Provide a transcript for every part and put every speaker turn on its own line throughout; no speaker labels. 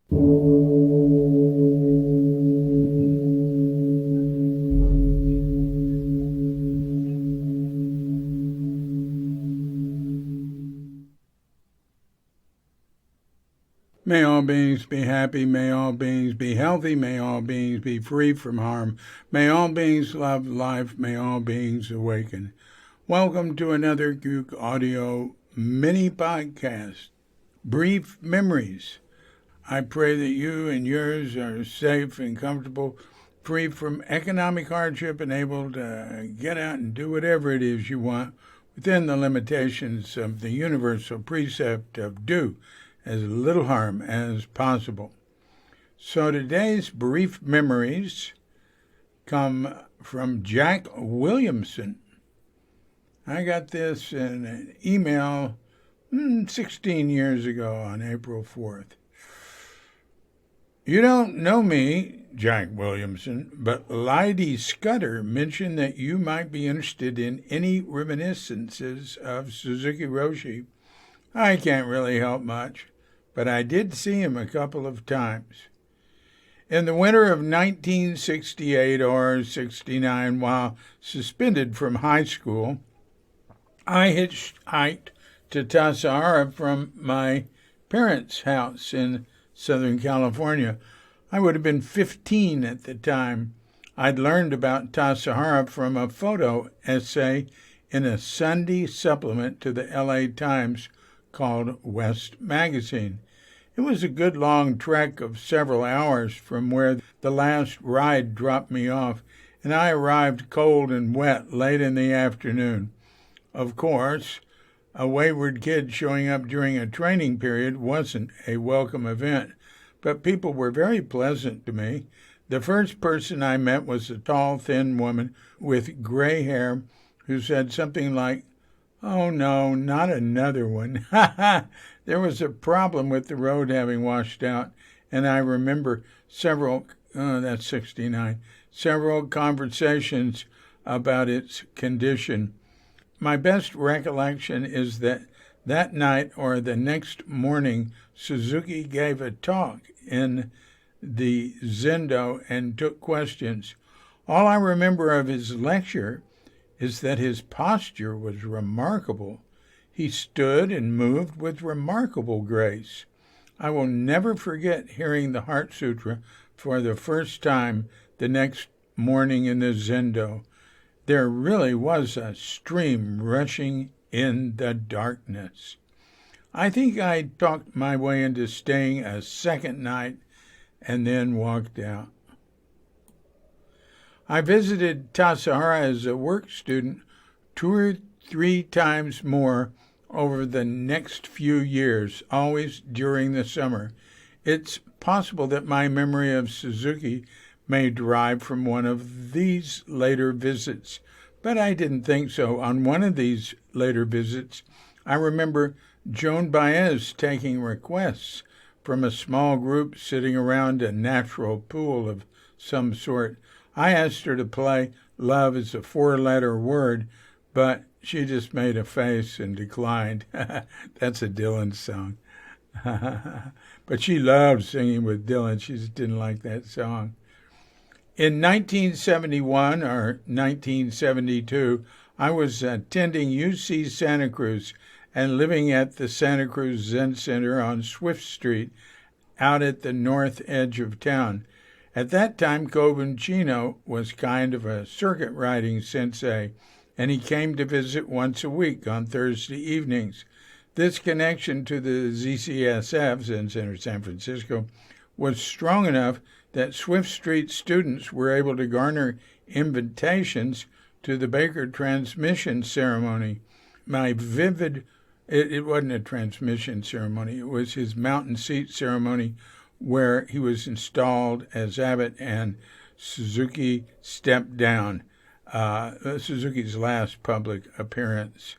May all beings be happy. May all beings be healthy. May all beings be free from harm. May all beings love life. May all beings awaken. Welcome to another Cuke Audio mini podcast, Brief Memories. I pray that you and yours are safe and comfortable, free from economic hardship, and able to get out and do whatever it is you want within the limitations of the universal precept of do as little harm as possible. So today's brief memories come from Jack Williamson. I got this in an email 16 years ago on April 4th. You don't know me, Jack Williamson, but Lydie Scudder mentioned that you might be interested in any reminiscences of Suzuki Roshi. I can't really help much, but I did see him a couple of times. In the winter of 1968 or 69, while suspended from high school, I hitchhiked to Tassajara from my parents' house in Southern California. I would have been 15 at the time. I'd learned about Tassajara from a photo essay in a Sunday supplement to the L.A. Times called West Magazine. It was a good long trek of several hours from where the last ride dropped me off, and I arrived cold and wet late in the afternoon. Of course, a wayward kid showing up during a training period wasn't a welcome event, but people were very pleasant to me. The first person I met was a tall, thin woman with gray hair who said something like, "Oh, no, not another one." Ha ha! There was a problem with the road having washed out, and I remember several conversations about its condition. My best recollection is that night or the next morning, Suzuki gave a talk in the Zendo and took questions. All I remember of his lecture is that his posture was remarkable. He stood and moved with remarkable grace. I will never forget hearing the Heart Sutra for the first time the next morning in the Zendo. There really was a stream rushing in the darkness. I think I talked my way into staying a second night and then walked out. I visited Tassajara as a work student 2 or 3 times more over the next few years, always during the summer. It's possible that my memory of Suzuki may derive from one of these later visits, but I didn't think so. On one of these later visits, I remember Joan Baez taking requests from a small group sitting around a natural pool of some sort. I asked her to play Love is a 4-letter word, but she just made a face and declined. That's a Dylan song. But she loved singing with Dylan. She just didn't like that song. In 1971 or 1972, I was attending UC Santa Cruz and living at the Santa Cruz Zen Center on Swift Street, out at the north edge of town. At that time, Chino was kind of a circuit riding sensei, and he came to visit once a week on Thursday evenings. This connection to the ZCSF, Zen Center San Francisco, was strong enough that Swift Street students were able to garner invitations to the Baker transmission ceremony. It wasn't a transmission ceremony, it was his mountain seat ceremony where he was installed as abbot and Suzuki stepped down. Suzuki's last public appearance.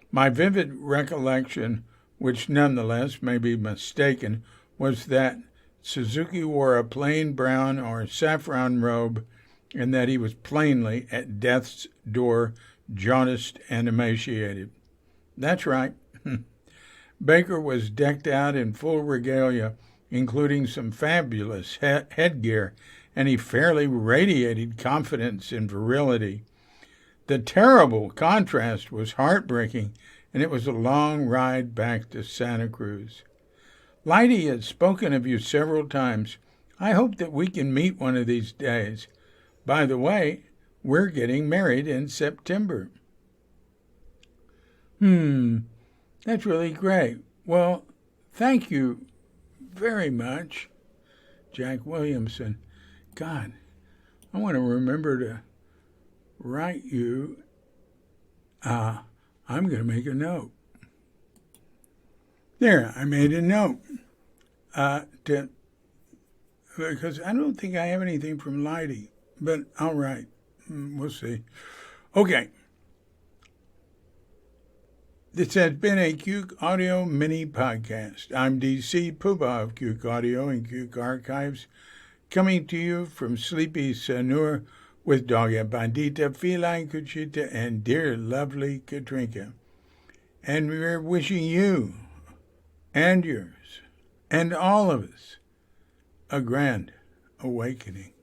My vivid recollection, which nonetheless may be mistaken, was that Suzuki wore a plain brown or saffron robe and that he was plainly at death's door, jaundiced and emaciated. That's right. Baker was decked out in full regalia, including some fabulous headgear, and he fairly radiated confidence and virility. The terrible contrast was heartbreaking, and it was a long ride back to Santa Cruz. Lighty has spoken of you several times. I hope that we can meet one of these days. By the way, we're getting married in September. That's really great. Well, thank you very much, Jack Williamson. God, I want to remember to write you. I'm going to make a note. There, I made a note. Because I don't think I have anything from Lighty, but all right, we'll see. Okay. This has been a Cuke Audio mini podcast. I'm DC Puba of Cuke Audio and Cuke Archives, coming to you from sleepy Sanur with Dogga Bandita, Feline Cuchita, and dear lovely Katrinka. And we're wishing you and yours and all of us a grand awakening.